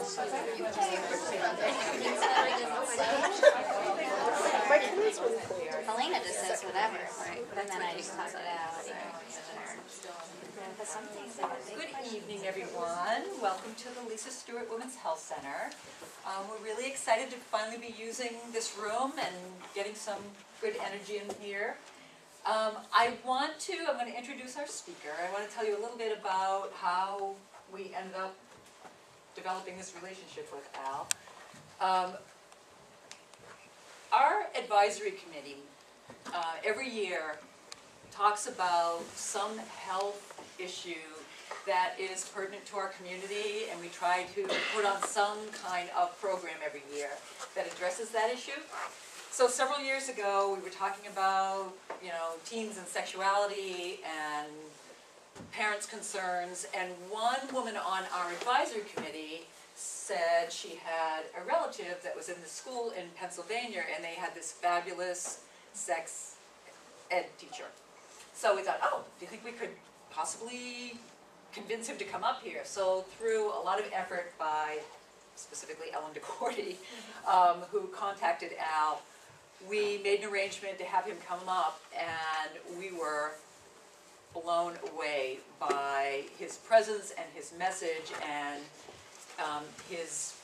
Helena just says whatever, right? And then I just toss it out. Good evening, everyone. Welcome to the Lisa Stewart Women's Health Center. We're really excited to finally be using this room and getting some good energy in here. I'm going to introduce our speaker. I want to tell you a little bit about how we ended up developing this relationship with Al. Our advisory committee every year talks about some health issue that is pertinent to our community, and we try to put on some kind of program every year that addresses that issue. So several years ago, we were talking about, teens and sexuality and parents' concerns, and one woman on our advisory committee said she had a relative that was in the school in Pennsylvania, and they had this fabulous sex ed teacher. So we thought, oh, do you think we could possibly convince him to come up here? So through a lot of effort by specifically Ellen DeCourty, who contacted Al, we made an arrangement to have him come up, and we were blown away by his presence and his message and his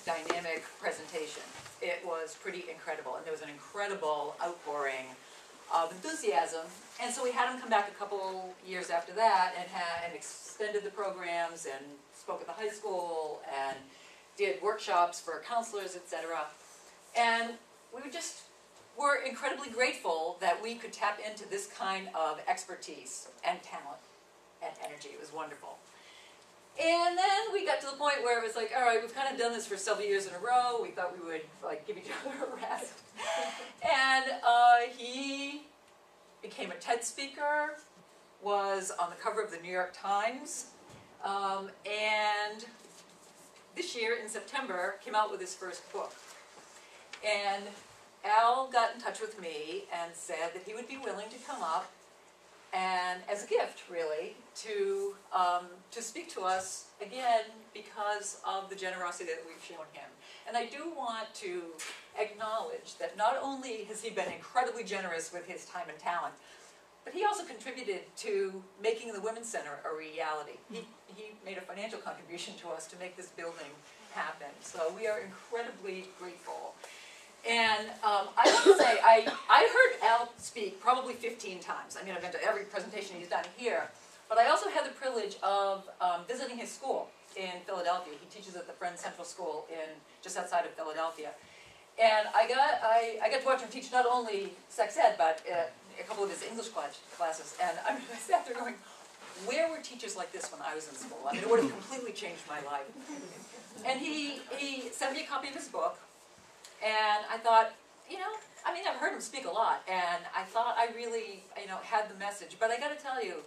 dynamic presentation. It was pretty incredible, and there was an incredible outpouring of enthusiasm. And so we had him come back a couple years after that and extended the programs and spoke at the high school and did workshops for counselors, etc. And we were incredibly grateful that we could tap into this kind of expertise and talent and energy. It was wonderful. And then we got to the point where it was like, all right, we've kind of done this for several years in a row. We thought we would give each other a rest. And he became a TED speaker, was on the cover of the New York Times, and this year in September came out with his first book. And Al got in touch with me and said that he would be willing to come up and, as a gift, really, to speak to us again because of the generosity that we've shown him. And I do want to acknowledge that not only has he been incredibly generous with his time and talent, but he also contributed to making the Women's Center a reality. He made a financial contribution to us to make this building happen. So we are incredibly grateful. And I want to say, I heard Al speak probably 15 times. I mean, I've been to every presentation he's done here. But I also had the privilege of visiting his school in Philadelphia. He teaches at the Friends Central School just outside of Philadelphia. And I got to watch him teach not only sex ed, but a couple of his English classes. And I sat there going, where were teachers like this when I was in school? I mean, it would have completely changed my life. And he sent me a copy of his book. And I thought, I've heard him speak a lot, and I thought I really, had the message. But I got to tell you,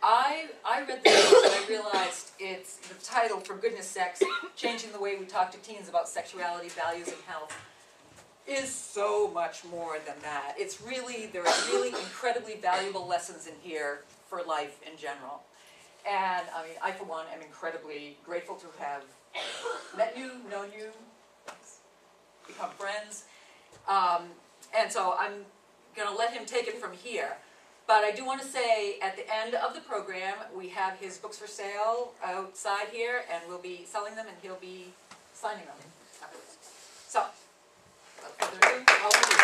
I read the book and I realized it's the title, For Goodness Sakes, Changing the Way We Talk to Teens About Sexuality, Values, and Health, is so much more than that. There are really incredibly valuable lessons in here for life in general. And I, for one, am incredibly grateful to have met you, known you, become friends. And so I'm going to let him take it from here. But I do want to say, at the end of the program, we have his books for sale outside here, and we'll be selling them, and he'll be signing them afterwards. So, without further ado, all of you.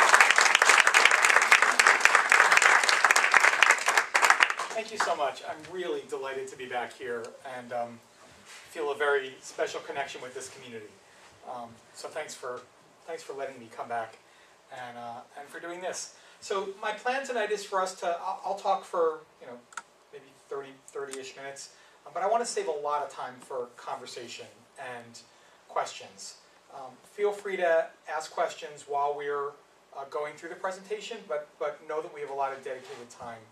Thank you so much. I'm really delighted to be back here, and feel a very special connection with this community. So thanks for letting me come back and for doing this. So my plan tonight is for us to, I'll talk for maybe 30-ish minutes, but I want to save a lot of time for conversation and questions. Feel free to ask questions while we're going through the presentation, but know that we have a lot of dedicated time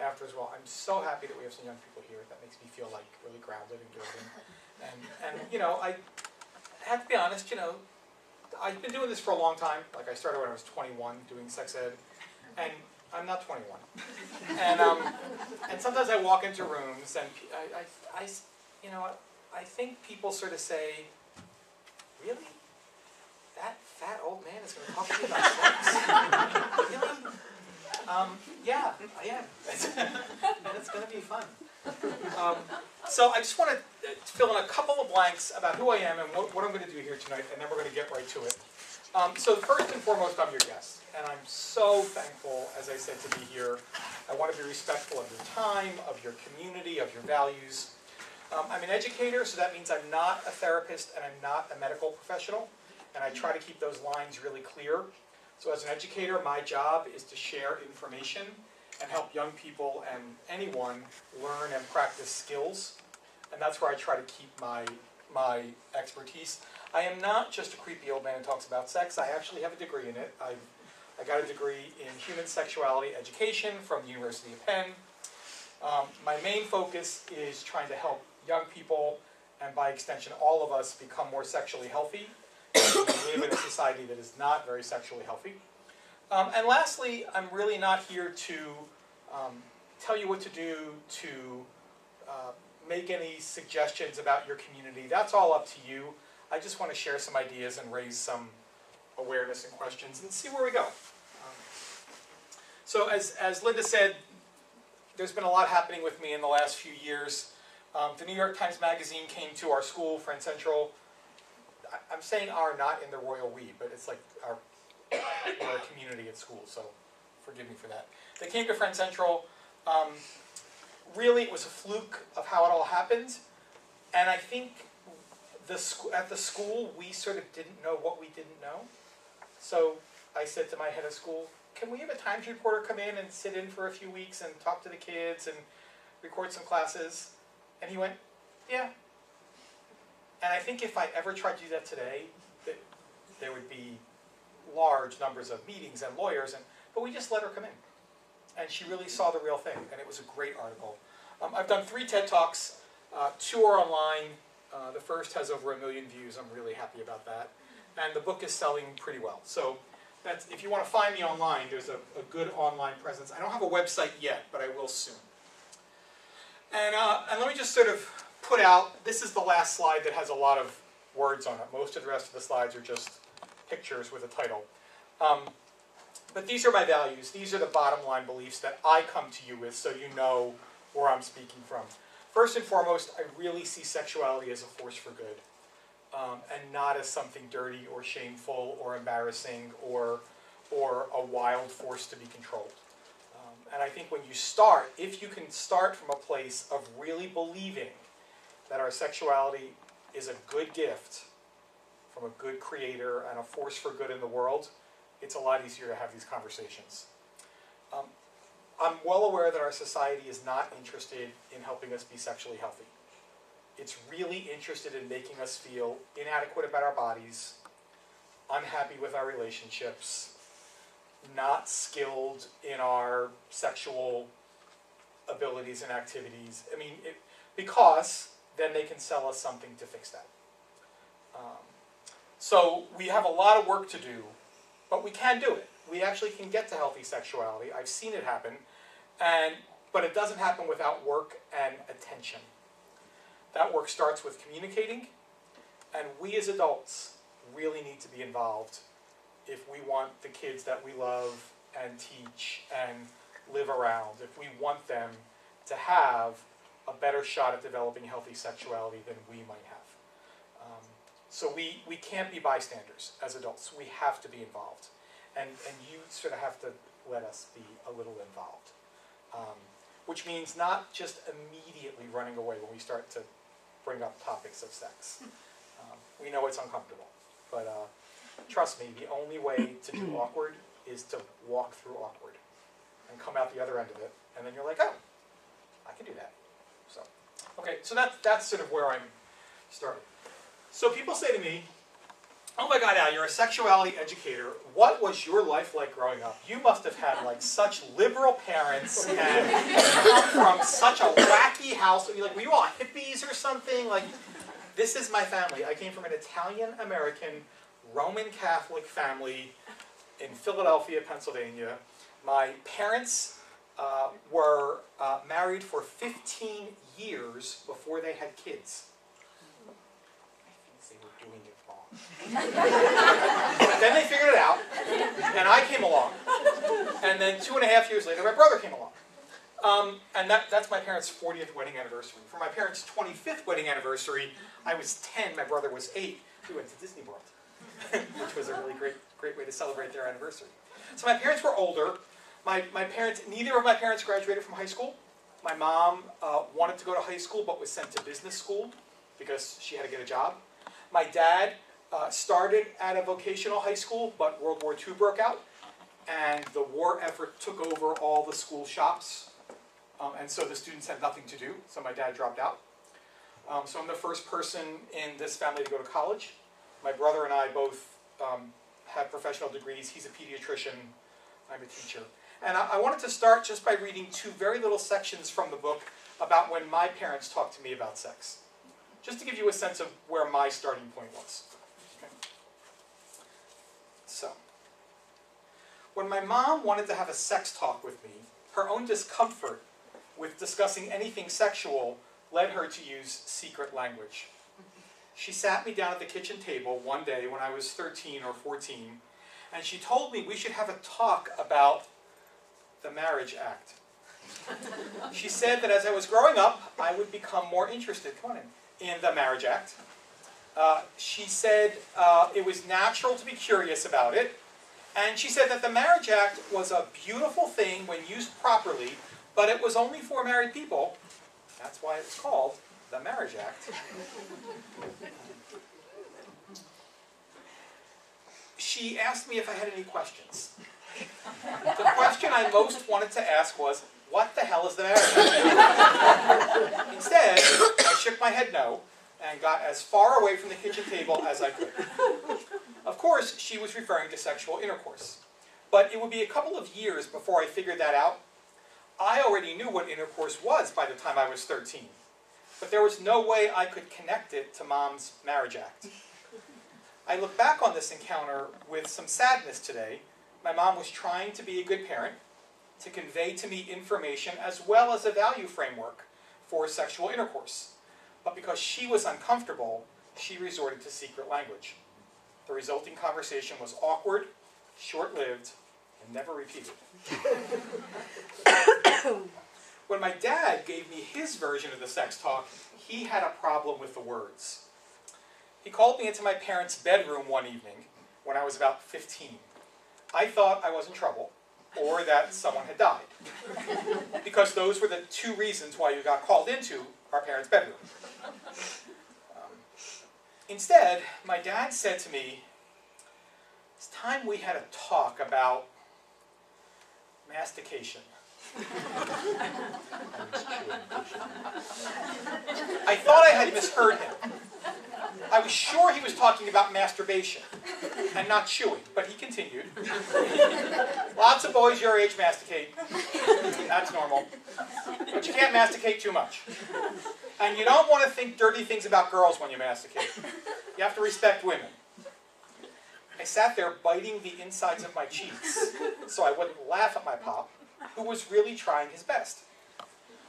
after as well. I'm so happy that we have some young people here. That makes me feel like really grounded and good. And I have to be honest, I've been doing this for a long time. Like, I started when I was 21 doing sex ed, and I'm not 21. And sometimes I walk into rooms, and I think people sort of say, really? That fat old man is going to talk to me about sex? Really? Yeah, I am. And it's going to be fun. So I just want to fill in a couple of blanks about who I am and what I'm going to do here tonight, and then we're going to get right to it. So first and foremost, I'm your guest, and I'm so thankful, as I said, to be here. I want to be respectful of your time, of your community, of your values. I'm an educator, so that means I'm not a therapist and I'm not a medical professional, and I try to keep those lines really clear. So as an educator, my job is to share information and help young people and anyone learn and practice skills, and that's where I try to keep my expertise. I am not just a creepy old man who talks about sex. I actually have a degree in it. I got a degree in human sexuality education from the University of Penn. My main focus is trying to help young people, and by extension all of us, become more sexually healthy. We live in a society that is not very sexually healthy. And lastly, I'm really not here to tell you what to do, to make any suggestions about your community. That's all up to you. I just want to share some ideas and raise some awareness and questions and see where we go. So as Linda said, there's been a lot happening with me in the last few years. The New York Times Magazine came to our school, Friend Central. I'm saying our, not in the royal we, but it's like our community at school, so forgive me for that. They came to Friend Central. Really, it was a fluke of how it all happened, and I think at the school, we sort of didn't know what we didn't know. So I said to my head of school, can we have a Times reporter come in and sit in for a few weeks and talk to the kids and record some classes? And he went, yeah. And I think if I ever tried to do that today, there would be large numbers of meetings and lawyers, but we just let her come in. And she really saw the real thing, and it was a great article. I've done 3 TED Talks, 2 are online. The first has over 1 million views. I'm really happy about that. And the book is selling pretty well. So that's, if you want to find me online, there's a good online presence. I don't have a website yet, but I will soon. And let me just sort of put out, this is the last slide that has a lot of words on it. Most of the rest of the slides are just pictures with a title. But these are my values. These are the bottom line beliefs that I come to you with, so you know where I'm speaking from. First and foremost, I really see sexuality as a force for good, and not as something dirty or shameful or embarrassing or a wild force to be controlled. And I think when you start, if you can start from a place of really believing that our sexuality is a good gift from a good creator and a force for good in the world, it's a lot easier to have these conversations. I'm well aware that our society is not interested in helping us be sexually healthy. It's really interested in making us feel inadequate about our bodies, unhappy with our relationships, not skilled in our sexual abilities and activities. I mean, because then they can sell us something to fix that. So we have a lot of work to do, but we can do it. We actually can get to healthy sexuality. I've seen it happen, but it doesn't happen without work and attention. That work starts with communicating, and we as adults really need to be involved if we want the kids that we love and teach and live around, if we want them to have a better shot at developing healthy sexuality than we might have. So we can't be bystanders as adults. We have to be involved. And you sort of have to let us be a little involved. Which means not just immediately running away when we start to bring up topics of sex. We know it's uncomfortable, but trust me, the only way to do awkward is to walk through awkward and come out the other end of it, and then you're like, oh, I can do that. So, okay, so that's sort of where I'm starting. So people say to me, oh my God, Al, you're a sexuality educator. What was your life like growing up? You must have had like such liberal parents and come from such a wacky house. Like, were you all hippies or something? Like, this is my family. I came from an Italian-American Roman Catholic family in Philadelphia, Pennsylvania. My parents were married for 15 years before they had kids. I think they were doing it wrong. Then they figured it out, and I came along. And then 2.5 years later, my brother came along. And that's my parents' 40th wedding anniversary. For my parents' 25th wedding anniversary, I was 10, my brother was 8. We went to Disney World, which was a really great way to celebrate their anniversary. So my parents were older. Neither of my parents graduated from high school. My mom wanted to go to high school, but was sent to business school because she had to get a job. My dad started at a vocational high school, but World War II broke out, and the war effort took over all the school shops, and so the students had nothing to do, so my dad dropped out. So I'm the first person in this family to go to college. My brother and I both have professional degrees. He's a pediatrician, I'm a teacher. And I wanted to start just by reading 2 very little sections from the book about when my parents talked to me about sex, just to give you a sense of where my starting point was. Okay. So, when my mom wanted to have a sex talk with me, her own discomfort with discussing anything sexual led her to use secret language. She sat me down at the kitchen table one day when I was 13 or 14, and she told me we should have a talk about the Marriage Act. She said that as I was growing up, I would become more interested, in the Marriage Act. She said it was natural to be curious about it, and she said that the Marriage Act was a beautiful thing when used properly, but it was only for married people. That's why it was called the Marriage Act. She asked me if I had any questions. The question I most wanted to ask was, what the hell is the Marriage Act? Instead, I shook my head no and got as far away from the kitchen table as I could. Of course, she was referring to sexual intercourse. But it would be a couple of years before I figured that out. I already knew what intercourse was by the time I was 13. But there was no way I could connect it to Mom's Marriage Act. I look back on this encounter with some sadness today. My mom was trying to be a good parent, to convey to me information as well as a value framework for sexual intercourse. But because she was uncomfortable, she resorted to secret language. The resulting conversation was awkward, short-lived, and never repeated. When my dad gave me his version of the sex talk, he had a problem with the words. He called me into my parents' bedroom one evening when I was about 15. I thought I was in trouble, or that someone had died, because those were the 2 reasons why you got called into our parents' bedroom. Instead, my dad said to me, it's time we had a talk about mastication. I thought I had misheard him. I was sure he was talking about masturbation and not chewing, but he continued. Lots of boys your age masticate. That's normal. But you can't masticate too much. And you don't want to think dirty things about girls when you masticate. You have to respect women. I sat there biting the insides of my cheeks so I wouldn't laugh at my pop, who was really trying his best.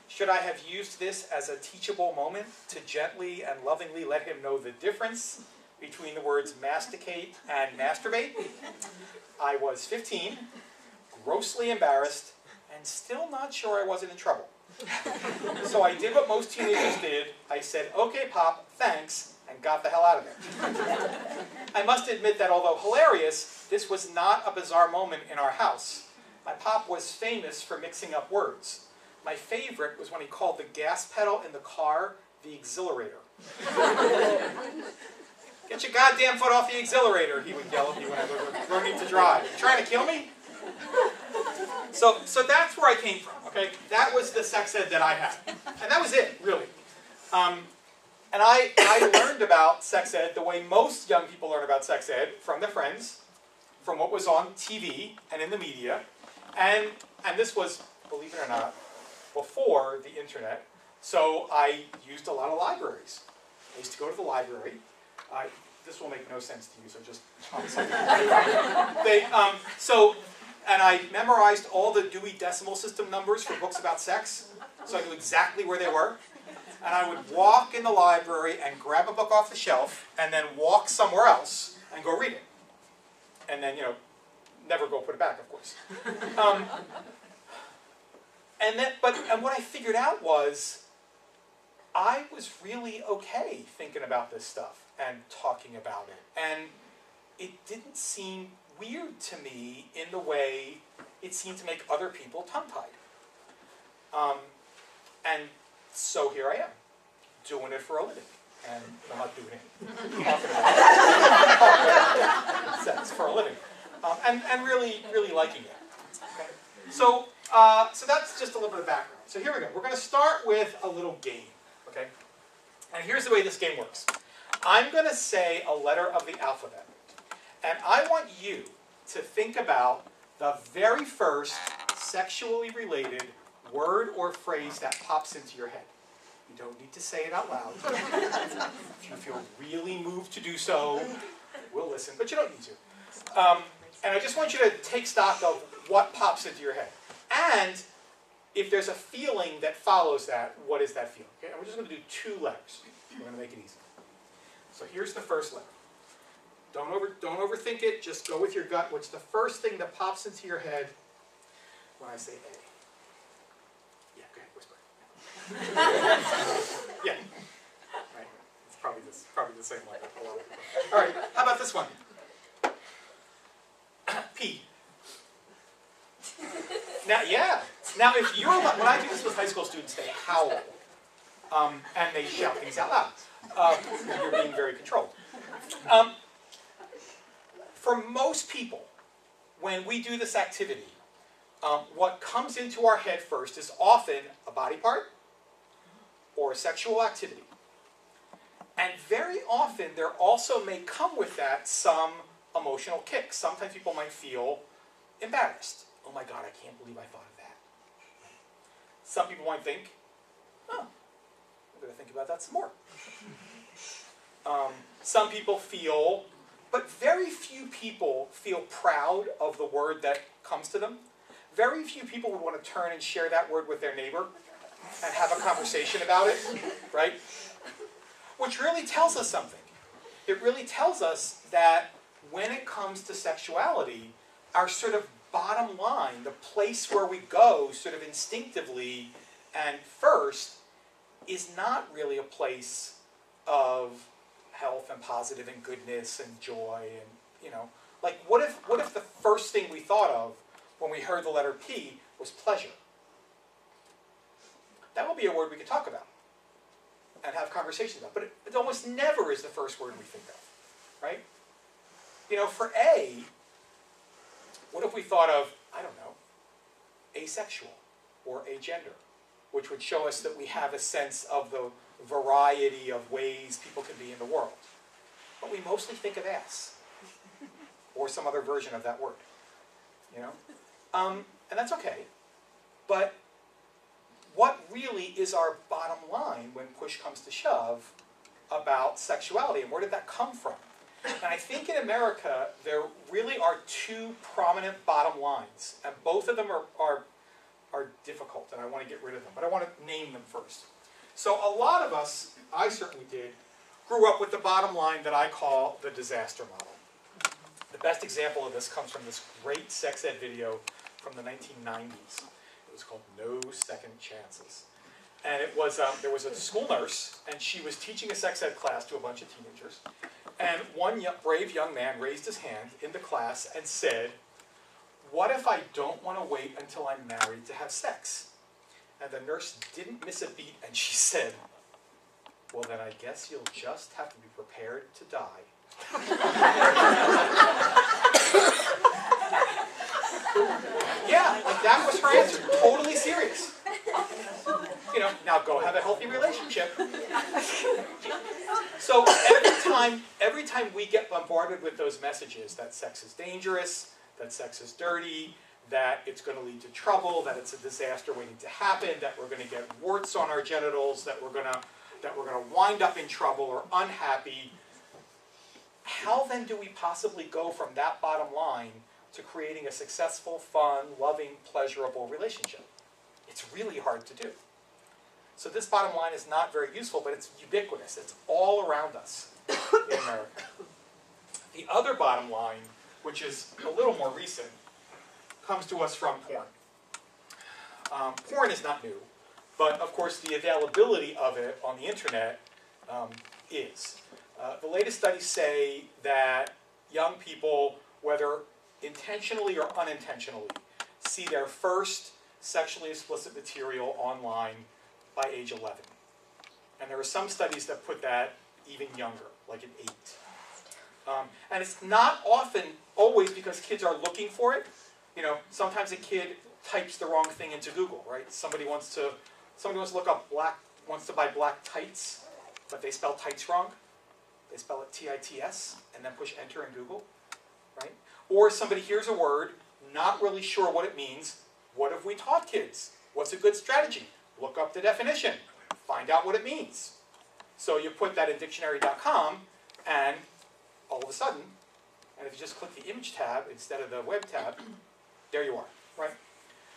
Should I have used this as a teachable moment to gently and lovingly let him know the difference between the words masticate and masturbate? I was 15, grossly embarrassed, and still not sure I wasn't in trouble. So I did what most teenagers did. I said, okay, Pop, thanks, and got the hell out of there. I must admit that although hilarious, this was not a bizarre moment in our house. My pop was famous for mixing up words. My favorite was when he called the gas pedal in the car the exhilarator. Get your goddamn foot off the exhilarator, he would yell at me when I was learning to drive. You trying to kill me? So that's where I came from, okay? That was the sex ed that I had. And that was it, really. And I learned about sex ed the way most young people learn about sex ed, from their friends, from what was on TV and in the media. And this was, believe it or not, before the internet. So I used a lot of libraries. I used to go to the library. This will make no sense to you, so just and I memorized all the Dewey Decimal System numbers for books about sex, so I knew exactly where they were. And I would walk in the library and grab a book off the shelf, and then walk somewhere else and go read it. And then, never go put it back, of course. And what I figured out was, I was really okay thinking about this stuff and talking about it. And it didn't seem weird to me in the way it seemed to make other people tongue-tied. And so here I am, doing it for a living. And I'm not doing it, talking about sex for a living. And really, really liking it. Okay? So that's just a little bit of background. So here we go. We're going to start with a little game. Okay? And here's the way this game works. I'm going to say a letter of the alphabet. And I want you to think about the very first sexually related word or phrase that pops into your head. You don't need to say it out loud. If you feel really moved to do so, we'll listen, but you don't need to. And I just want you to take stock of what pops into your head. And if there's a feeling that follows that, what is that feeling? Okay? And we're just going to do 2 letters. We're going to make it easy. So here's the first letter. Don't overthink it. Just go with your gut. What's the first thing that pops into your head when I say A? Yeah, go ahead, whisper. Yeah. Right. It's probably the same letter. All right. How about this one? P. Now, yeah. Now, if you're when I do this with high school students, they howl and they shout things out loud. You're being very controlled. For most people, when we do this activity, what comes into our head first is often a body part or a sexual activity. And very often, there also may come with that some emotional kick. Sometimes people might feel embarrassed. Oh my God, I can't believe I thought of that. Some people might think, oh, I'm going to think about that some more. Some people feel, but very few people feel proud of the word that comes to them. Very few people would want to turn and share that word with their neighbor and have a conversation about it, right? Which really tells us something. It really tells us that when it comes to sexuality, our sort of bottom line, the place where we go sort of instinctively and first, is not really a place of health and positive and goodness and joy and, like what if the first thing we thought of when we heard the letter P was pleasure? That would be a word we could talk about and have conversations about, but it almost never is the first word we think of, right? For A, what if we thought of, I don't know, asexual or agender, which would show us that we have a sense of the variety of ways people can be in the world. But we mostly think of ass, or some other version of that word, and that's okay. But what really is our bottom line when push comes to shove about sexuality, and where did that come from? And I think in America, there really are 2 prominent bottom lines, and both of them are difficult, and I want to get rid of them, but I want to name them first. So a lot of us, I certainly did, grew up with the bottom line that I call the disaster model. The best example of this comes from this great sex ed video from the 1990s. It was called No Second Chances. And it was, there was a school nurse, and she was teaching a sex ed class to a bunch of teenagers. And one brave young man raised his hand in the class and said, "What if I don't want to wait until I'm married to have sex?" And the nurse didn't miss a beat, and she said, "Well, then I guess you'll just have to be prepared to die." Yeah, like that was her answer. Totally serious. Now go have a healthy relationship. So every time we get bombarded with those messages that sex is dangerous, that sex is dirty, that it's going to lead to trouble, that it's a disaster waiting to happen, that we're going to get warts on our genitals, that we're going to wind up in trouble or unhappy, how then do we possibly go from that bottom line to creating a successful, fun, loving, pleasurable relationship? It's really hard to do. So this bottom line is not very useful, but it's ubiquitous. It's all around us in America. The other bottom line, which is a little more recent, comes to us from porn. Porn is not new, but of course the availability of it on the internet is. The latest studies say that young people, whether intentionally or unintentionally, see their first sexually explicit material online by age 11. And there are some studies that put that even younger, like at 8. And it's not often, always because kids are looking for it. You know, sometimes a kid types the wrong thing into Google, right? Somebody wants to look up wants to buy black tights, but they spell tights wrong. They spell it T-I-T-S, and then push enter in Google, right? Or somebody hears a word, not really sure what it means. What have we taught kids? What's a good strategy? Look up the definition. Find out what it means. So you put that in dictionary.com, and all of a sudden, and if you just click the image tab instead of the web tab, there you are, right?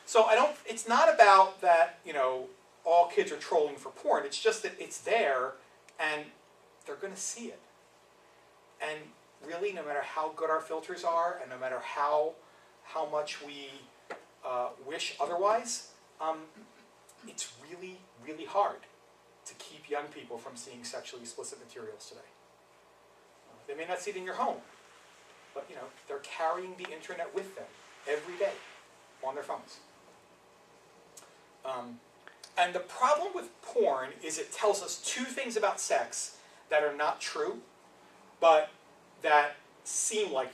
So it's not about that, you know, all kids are trolling for porn. It's just that it's there, and they're going to see it. And really, no matter how good our filters are, and no matter how much we wish otherwise, it's really, really hard to keep young people from seeing sexually explicit materials today. They may not see it in your home, but you know, they're carrying the internet with them every day on their phones. And the problem with porn is it tells us two things about sex that are not true, but that seem like